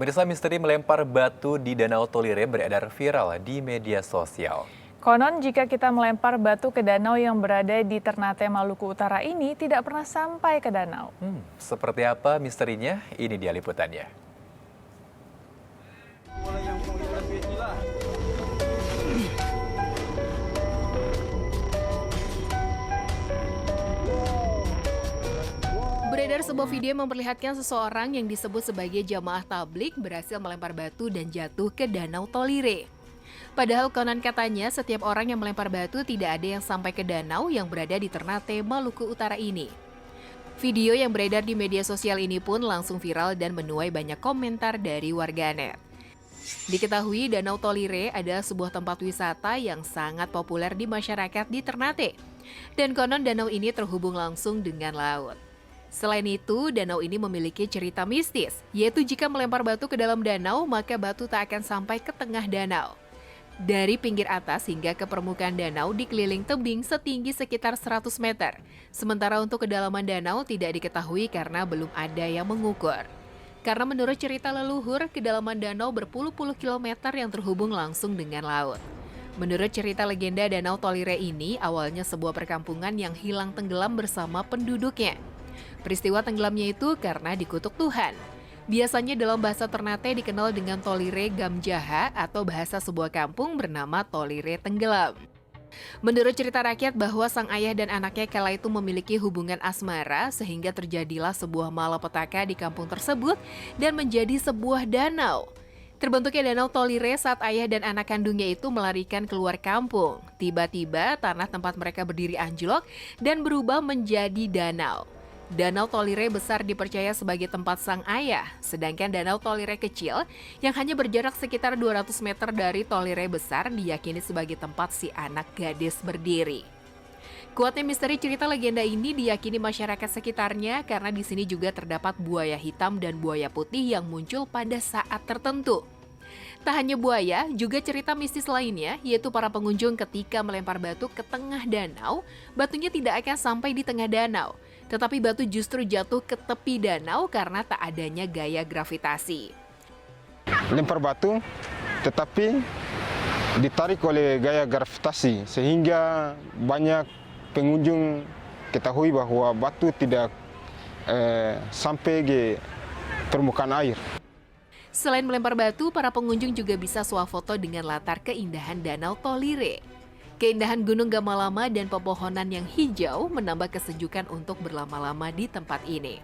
Pemirsa, misteri melempar batu di Danau Tolire beredar viral di media sosial. Konon jika kita melempar batu ke danau yang berada di Ternate, Maluku Utara ini tidak pernah sampai ke danau. Seperti apa misterinya? Ini dia liputannya. Beredar sebuah video yang memperlihatkan seseorang yang disebut sebagai jamaah tablik berhasil melempar batu dan jatuh ke Danau Tolire. Padahal konon katanya setiap orang yang melempar batu tidak ada yang sampai ke danau yang berada di Ternate, Maluku Utara ini. Video yang beredar di media sosial ini pun langsung viral dan menuai banyak komentar dari warganet. Diketahui Danau Tolire adalah sebuah tempat wisata yang sangat populer di masyarakat di Ternate. Dan konon danau ini terhubung langsung dengan laut. Selain itu, danau ini memiliki cerita mistis, yaitu jika melempar batu ke dalam danau, maka batu tak akan sampai ke tengah danau. Dari pinggir atas hingga ke permukaan danau dikeliling tebing setinggi sekitar 100 meter. Sementara untuk kedalaman danau tidak diketahui karena belum ada yang mengukur. Karena menurut cerita leluhur, kedalaman danau berpuluh-puluh kilometer yang terhubung langsung dengan laut. Menurut cerita legenda Danau Tolire ini, awalnya sebuah perkampungan yang hilang tenggelam bersama penduduknya. Peristiwa tenggelamnya itu karena dikutuk Tuhan. Biasanya dalam bahasa Ternate dikenal dengan Tolire Gamjaha atau bahasa sebuah kampung bernama Tolire Tenggelam. Menurut cerita rakyat bahwa sang ayah dan anaknya kala itu memiliki hubungan asmara sehingga terjadilah sebuah malapetaka di kampung tersebut dan menjadi sebuah danau. Terbentuknya Danau Tolire saat ayah dan anak kandungnya itu melarikan keluar kampung. Tiba-tiba tanah tempat mereka berdiri anjlok dan berubah menjadi danau. Danau Tolire besar dipercaya sebagai tempat sang ayah, sedangkan Danau Tolire kecil yang hanya berjarak sekitar 200 meter dari Tolire besar diyakini sebagai tempat si anak gadis berdiri. Kuatnya misteri cerita legenda ini diyakini masyarakat sekitarnya karena di sini juga terdapat buaya hitam dan buaya putih yang muncul pada saat tertentu. Tak hanya buaya, juga cerita mistis lainnya, yaitu para pengunjung ketika melempar batu ke tengah danau, batunya tidak akan sampai di tengah danau, tetapi batu justru jatuh ke tepi danau karena tak adanya gaya gravitasi. Lempar batu, tetapi ditarik oleh gaya gravitasi, sehingga banyak pengunjung ketahui bahwa batu tidak sampai ke permukaan air. Selain melempar batu, para pengunjung juga bisa swafoto dengan latar keindahan Danau Tolire. Keindahan Gunung Gamalama dan pepohonan yang hijau menambah kesejukan untuk berlama-lama di tempat ini.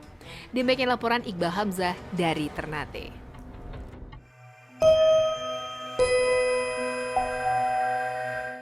Demikian laporan Iqbal Hamzah dari Ternate.